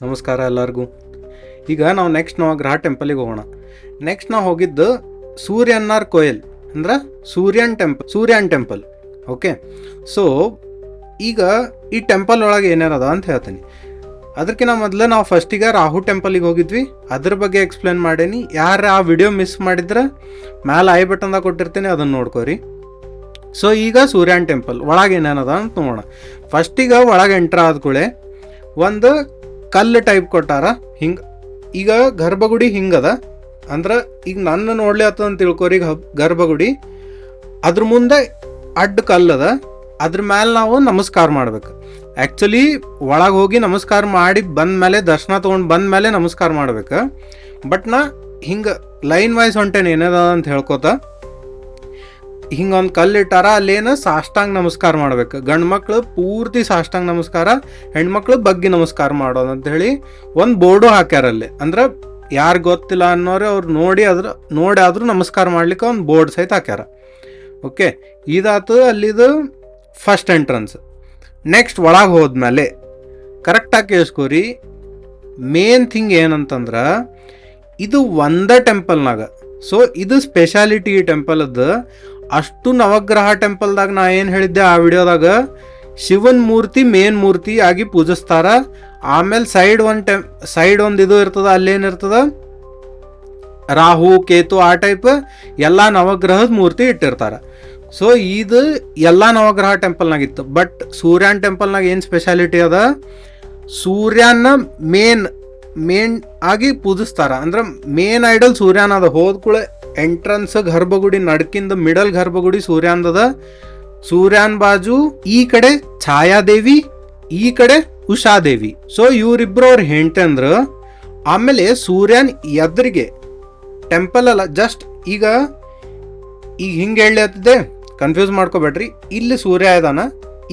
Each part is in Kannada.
ನಮಸ್ಕಾರ ಎಲ್ಲರಿಗೂ. ಈಗ ನಾವು ನಾವು ಗ್ರಹ ಟೆಂಪಲಿಗೆ ಹೋಗೋಣ. ನೆಕ್ಸ್ಟ್ ನಾವು ಹೋಗಿದ್ದು ಸೂರ್ಯನ್ನಾರ್ ಕೋಯಲ್ ಅಂದ್ರೆ ಸೂರ್ಯನ್ ಟೆಂಪಲ್. ಓಕೆ, ಸೊ ಈಗ ಈ ಟೆಂಪಲ್ ಒಳಗೆ ಏನೇನದ ಅಂತ ಹೇಳ್ತೀನಿ. ಅದಕ್ಕಿಂತ ಮೊದಲು ನಾವು ಫಸ್ಟಿಗೆ ರಾಹು ಟೆಂಪಲಿಗೆ ಹೋಗಿದ್ವಿ, ಅದ್ರ ಬಗ್ಗೆ ಎಕ್ಸ್ಪ್ಲೇನ್ ಮಾಡೀನಿ. ಯಾರು ಆ ವಿಡಿಯೋ ಮಿಸ್ ಮಾಡಿದ್ರೆ ಮ್ಯಾಲೆ ಐ ಬಟನ್ದಾಗ ಕೊಟ್ಟಿರ್ತೀನಿ, ಅದನ್ನು ನೋಡ್ಕೋರಿ. ಸೊ ಈಗ ಸೂರ್ಯನ್ ಟೆಂಪಲ್ ಒಳಗೆ ಏನೇನದ ಅಂತ ನೋಡೋಣ. ಫಸ್ಟಿಗೆ ಒಳಗೆ ಎಂಟ್ರ್ ಆದ್ಕೂಳೆ ಒಂದು ಕಲ್ಲು ಟೈಪ್ ಕೊಟ್ಟಾರ. ಹಿಂಗೆ ಈಗ ಗರ್ಭಗುಡಿ ಹಿಂಗದ ಅಂದ್ರೆ ಈಗ ನನ್ನ ನೋಡ್ಲಿ ಆತದ ಅಂತ ತಿಳ್ಕೊರಿ. ಗರ್ಭಗುಡಿ ಅದ್ರ ಮುಂದೆ ಅಡ್ಡ ಕಲ್ಲದ, ಅದ್ರ ಮೇಲೆ ನಾವು ನಮಸ್ಕಾರ ಮಾಡ್ಬೇಕು. ಆ್ಯಕ್ಚುಲಿ ಒಳಗೆ ಹೋಗಿ ನಮಸ್ಕಾರ ಮಾಡಿ ಬಂದಮೇಲೆ ದರ್ಶನ ತೊಗೊಂಡು ಬಂದಮೇಲೆ ನಮಸ್ಕಾರ ಮಾಡ್ಬೇಕು. ಬಟ್ ನಾ ಹಿಂಗೆ ಲೈನ್ ವೈಸ್ ಹೊಂಟೇನೆ ಏನದ ಅಂತ ಹೇಳ್ಕೊತ ಹಿಂಗೊಂದು ಕಲ್ಲು ಇಟ್ಟಾರ. ಅಲ್ಲೇನು ಸಾಷ್ಟಾಂಗ ನಮಸ್ಕಾರ ಮಾಡ್ಬೇಕು. ಗಂಡು ಮಕ್ಳು ಪೂರ್ತಿ ಸಾಷ್ಟಾಂಗ ನಮಸ್ಕಾರ, ಹೆಣ್ಮಕ್ಳು ಬಗ್ಗಿ ನಮಸ್ಕಾರ ಮಾಡೋದು ಅಂತ ಹೇಳಿ ಒಂದು ಬೋರ್ಡು ಹಾಕ್ಯಾರ ಅಲ್ಲಿ. ಅಂದ್ರೆ ಯಾರು ಗೊತ್ತಿಲ್ಲ ಅನ್ನೋರು ಅವ್ರು ನೋಡಿ ಆದರೂ ನಮಸ್ಕಾರ ಮಾಡ್ಲಿಕ್ಕೆ ಒಂದು ಬೋರ್ಡ್ ಸಹಿತ ಹಾಕ್ಯಾರ. ಓಕೆ, ಇದಾತು ಅಲ್ಲಿದು ಫಸ್ಟ್ ಎಂಟ್ರೆನ್ಸ್. ನೆಕ್ಸ್ಟ್ ಒಳಗೆ ಹೋದ್ಮೇಲೆ ಕರೆಕ್ಟಾಗಿ ಕೇಳಿಸ್ಕೋರಿ. ಮೇನ್ ಥಿಂಗ್ ಏನಂತಂದ್ರೆ ಇದು ಒಂದೇ ಟೆಂಪಲ್ನಾಗ. ಸೊ ಇದು ಸ್ಪೆಷಾಲಿಟಿ ಈ ಟೆಂಪಲ್ದು. ಅಷ್ಟು ನವಗ್ರಹ ಟೆಂಪಲ್ದಾಗ ನಾ ಏನು ಹೇಳಿದ್ದೆ ಆ ವಿಡಿಯೋದಾಗ, ಶಿವನ್ ಮೂರ್ತಿ ಮೇನ್ ಮೂರ್ತಿ ಆಗಿ ಪೂಜಿಸ್ತಾರ. ಆಮೇಲೆ ಸೈಡ್ ಒಂದು ಇದು ಇರ್ತದ, ಅಲ್ಲೇನಿರ್ತದ ರಾಹು ಕೇತು ಆ ಟೈಪ್ ಎಲ್ಲ ನವಗ್ರಹದ ಮೂರ್ತಿ ಇಟ್ಟಿರ್ತಾರ. ಸೊ ಇದು ಎಲ್ಲ ನವಗ್ರಹ ಟೆಂಪಲ್ನಾಗಿತ್ತು. ಬಟ್ ಸೂರ್ಯನ್ ಟೆಂಪಲ್ನಾಗ ಏನು ಸ್ಪೆಷಾಲಿಟಿ ಅದ, ಸೂರ್ಯನ ಮೇನ್ ಆಗಿ ಪೂಜಿಸ್ತಾರ. ಅಂದ್ರೆ ಮೇನ್ ಐಡಲ್ ಸೂರ್ಯನ ಅದ. ಹೋದ್ಕೂಳೆ ಎಂಟ್ರನ್ಸ್ ಗರ್ಭಗುಡಿ ನಡ್ಕಿಂದ ಮಿಡಲ್ ಗರ್ಭಗುಡಿ ಸೂರ್ಯಂದದ. ಸೂರ್ಯನ್ ಬಾಜು ಈ ಕಡೆ ಛಾಯಾದೇವಿ, ಈ ಕಡೆ ಉಷಾದೇವಿ. ಸೊ ಇವರಿಬ್ರು ಅವ್ರ ಹೆಂಡತಿ ಅಂದ್ರ. ಆಮೇಲೆ ಸೂರ್ಯನ್ ಎದುರಿಗೆ ಟೆಂಪಲ್ ಅಲ್ಲ, ಜಸ್ಟ್ ಈಗ ಹಿಂಗೆ ಹೇಳಿ ಹತ್ತಿದೆ, ಕನ್ಫ್ಯೂಸ್ ಮಾಡ್ಕೋಬೇಡ್ರಿ. ಇಲ್ಲಿ ಸೂರ್ಯ ಇದಾನ,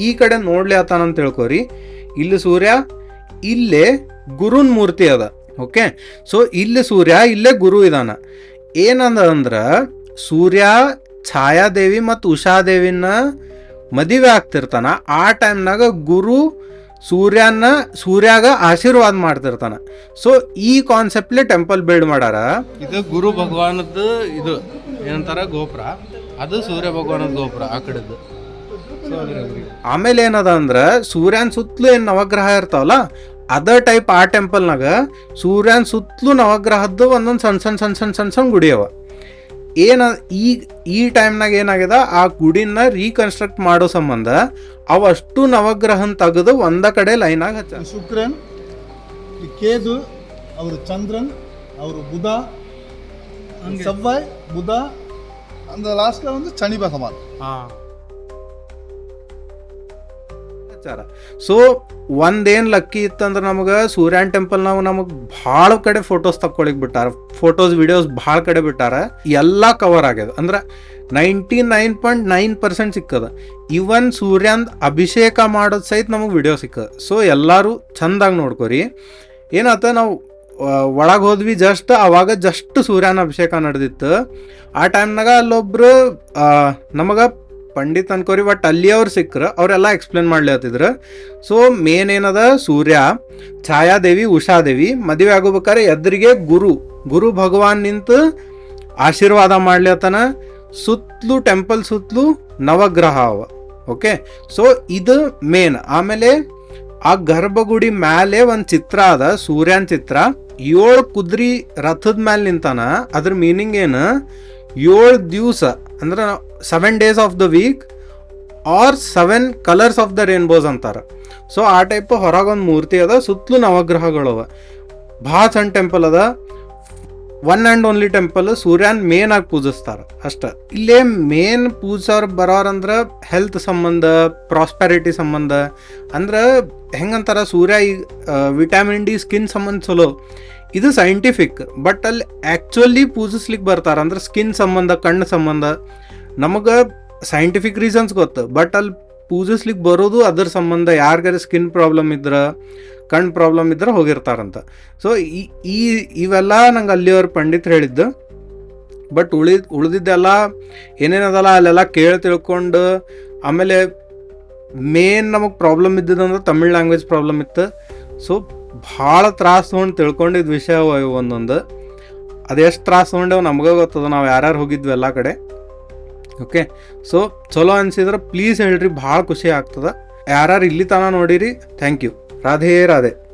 ಈ ಕಡೆ ನೋಡ್ಲಿ ಆತಾನ ಅಂತ ಹೇಳ್ಕೋರಿ. ಇಲ್ಲಿ ಸೂರ್ಯ, ಇಲ್ಲೇ ಗುರುನ್ ಮೂರ್ತಿ ಅದ. ಓಕೆ, ಸೊ ಇಲ್ಲಿ ಸೂರ್ಯ, ಇಲ್ಲೇ ಗುರು ಇದಾನ. ಏನಂದ ಅಂದ್ರೆ ಸೂರ್ಯ ಛಾಯಾದೇವಿ ಮತ್ತು ಉಷಾದೇವಿನ ಮದುವೆ ಆಗ್ತಿರ್ತಾನ. ಆ ಟೈಮ್ನಾಗ ಗುರು ಸೂರ್ಯಾಗ ಆಶೀರ್ವಾದ ಮಾಡ್ತಿರ್ತಾನ. ಸೊ ಈ ಕಾನ್ಸೆಪ್ಟ್ಲೆ ಟೆಂಪಲ್ ಬಿಲ್ಡ್ ಮಾಡ್ಯಾರ. ಇದು ಗುರು ಭಗವಾನದ್ದು ಇದು ಏನಂತಾರ ಗೋಪುರ, ಅದು ಸೂರ್ಯ ಭಗವಾನದ ಗೋಪುರ ಆ ಕಡೆದು. ಆಮೇಲೆ ಏನದ ಅಂದ್ರೆ ಸೂರ್ಯನ ಸುತ್ತಲೂ ಏನು ನವಗ್ರಹ ಇರ್ತಾವಲ್ಲ, ಅದ ಟೈಪ್ ಆ ಟೆಂಪಲ್ನಾಗ ಸೂರ್ಯನ ಸುತ್ತಲೂ ನವಗ್ರಹದ್ದು ಒಂದೊಂದು ಸಣ್ಣ ಗುಡಿ ಅವ. ಈ ಟೈಮ್ನಾಗ ಏನಾಗ್ಯದ, ಆ ಗುಡಿನ ರೀಕನ್ಸ್ಟ್ರಕ್ಟ್ ಮಾಡೋ ಸಂಬಂಧ ಅವಷ್ಟು ನವಗ್ರಹನ್ ತೆಗೆದು ಒಂದ ಕಡೆ ಲೈನಾಗ ಹಚ್ಚ. ಶುಕ್ರನ್, ಕೇದು, ಅವರು ಚಂದ್ರನ್, ಅವರು ಬುಧ, ಸವ್ವಾಯ್, ಬುಧ, அந்த லாஸ்ட்ல வந்து சனி பகவான். ಸೊ ಒಂದೇನು ಲಕ್ಕಿ ಇತ್ತಂದ್ರೆ ನಮಗೆ ಸೂರ್ಯನ್ ಟೆಂಪಲ್ನಾಗ ನಮಗೆ ಭಾಳ ಕಡೆ ಫೋಟೋಸ್ ತಕ್ಕೊಳಿಕ್ ಬಿಟ್ಟಾರ. ವಿಡಿಯೋಸ್ ಭಾಳ ಕಡೆ ಬಿಟ್ಟಾರ. ಎಲ್ಲ ಕವರ್ ಆಗ್ಯದ. ಅಂದ್ರೆ 99.9% ಸಿಕ್ಕದ. ಇವನ್ ಸೂರ್ಯಂದ್ ಅಭಿಷೇಕ ಮಾಡೋದು ಸಹಿತ ನಮಗೆ ವಿಡಿಯೋ ಸಿಕ್ಕದ. ಸೊ ಎಲ್ಲರೂ ಚಂದಾಗಿ ನೋಡ್ಕೊರಿ. ಏನಾತ, ನಾವು ಒಳಗೆ ಹೋದ್ವಿ ಜಸ್ಟ್ ಸೂರ್ಯನ ಅಭಿಷೇಕ ನಡೆದಿತ್ತು. ಆ ಟೈಮ್ನಾಗ ಅಲ್ಲೊಬ್ರು ನಮಗೆ ಪಂಡಿತ್ ಅನ್ಕೋರಿ, ಬಟ್ ಅಲ್ಲಿ ಅವ್ರು ಸಿಕ್ಕರು, ಅವರೆಲ್ಲ ಎಕ್ಸ್ಪ್ಲೇನ್ ಮಾಡ್ಲತ್ತಿದ್ರು. ಸೊ ಮೇನ್ ಏನದ, ಸೂರ್ಯ, ಛಾಯಾದೇವಿ, ಉಷಾದೇವಿ ಮದುವೆ ಆಗೋಬೇಕಾರೆ ಎದುರಿಗೆ ಗುರು ಭಗವಾನ್ ನಿಂತು ಆಶೀರ್ವಾದ ಮಾಡ್ಲತ್ತಾನ. ಟೆಂಪಲ್ ಸುತ್ತಲೂ ನವಗ್ರಹ ಅವ. ಓಕೆ, ಸೊ ಇದು ಮೇನ್. ಆಮೇಲೆ ಆ ಗರ್ಭಗುಡಿ ಮ್ಯಾಲೆ ಒಂದು ಚಿತ್ರ ಅದ, ಸೂರ್ಯನ್ ಚಿತ್ರ. 7 ಕುದುರೆ ರಥದ ಮ್ಯಾಲೆ ನಿಂತಾನ. ಅದ್ರ ಮೀನಿಂಗ್ ಏನು, 7 ದಿವಸ ಅಂದ್ರೆ 7 days of the week or 7 colours of the rainbows ಅಂತಾರ. ಸೊ ಆ ಟೈಪ್ ಹೊರಗೊಂದು ಮೂರ್ತಿ ಅದ, ಸುತ್ತಲೂ ನವಗ್ರಹಗಳವ. ಭಾಳ ಸಣ್ಣ ಟೆಂಪಲ್ ಅದ. One and only temple. ಸೂರ್ಯನ್ ಮೇನ್ ಆಗಿ ಪೂಜಿಸ್ತಾರ ಅಷ್ಟ. ಇಲ್ಲೇ ಮೇನ್ ಪೂಜಾರ್ ಬರೋರಂದ್ರೆ ಹೆಲ್ತ್ ಸಂಬಂಧ, ಪ್ರಾಸ್ಪೆರಿಟಿ ಸಂಬಂಧ. ಅಂದ್ರೆ ಹೆಂಗಂತಾರ, ಸೂರ್ಯ ಈಗ ವಿಟಮಿನ್ ಡಿ ಸ್ಕಿನ್ ಸಂಬಂಧ ಚಲೋ. ಇದು ಸೈಂಟಿಫಿಕ್. ಬಟ್ ಅಲ್ಲಿ ಆ್ಯಕ್ಚುಲಿ ಪೂಜಿಸ್ಲಿಕ್ಕೆ ಬರ್ತಾರ ಅಂದ್ರೆ ಸ್ಕಿನ್ ಸಂಬಂಧ, ಕಣ್ಣು ಸಂಬಂಧ. ನಮಗೆ ಸೈಂಟಿಫಿಕ್ ರೀಸನ್ಸ್ ಗೊತ್ತು, ಬಟ್ ಅಲ್ಲಿ ಪೂಜಿಸ್ಲಿಕ್ಕೆ ಬರೋದು ಅದ್ರ ಸಂಬಂಧ. ಯಾರಿಗಾರ ಸ್ಕಿನ್ ಪ್ರಾಬ್ಲಮ್ ಇದ್ರೆ, ಕಣ್ಣು ಪ್ರಾಬ್ಲಮ್ ಇದ್ರೆ ಹೋಗಿರ್ತಾರಂತ. ಸೊ ಇವೆಲ್ಲ ನಂಗೆ ಅಲ್ಲಿಯವ್ರ ಪಂಡಿತರು ಹೇಳಿದ್ದು. ಬಟ್ ಉಳಿದಿದ್ದೆಲ್ಲ ಏನೇನದಲ್ಲ ಅಲ್ಲೆಲ್ಲ ತಿಳ್ಕೊಂಡು, ಆಮೇಲೆ ಮೇನ್ ನಮಗೆ ಪ್ರಾಬ್ಲಮ್ ಇದ್ದಿದ್ದಂದ್ರೆ ತಮಿಳ್ ಲ್ಯಾಂಗ್ವೇಜ್ ಪ್ರಾಬ್ಲಮ್ ಇತ್ತು. ಸೊ ಭಾಳ ತ್ರಾಸ ತೊಗೊಂಡು ತಿಳ್ಕೊಂಡಿದ್ದ ವಿಷಯ ಇವು ಒಂದೊಂದು. ಅದೆಷ್ಟು ತ್ರಾಸ ತೊಗೊಂಡೇವು ನಮ್ಗೆ ಗೊತ್ತದ, ನಾವು ಯಾರ್ಯಾರು ಹೋಗಿದ್ವಿ ಎಲ್ಲ ಕಡೆ. ಓಕೆ, ಸೊ ಚಲೋ ಅನಿಸಿದ್ರೆ ಪ್ಲೀಸ್ ಹೇಳ್ರಿ, ಭಾಳ ಖುಷಿ ಆಗ್ತದೆ. ಯಾರ್ಯಾರು ಇಲ್ಲಿ ತನಕ ನೋಡಿರಿ, ಥ್ಯಾಂಕ್ ಯು. ರಾಧೇ ರಾಧೆ.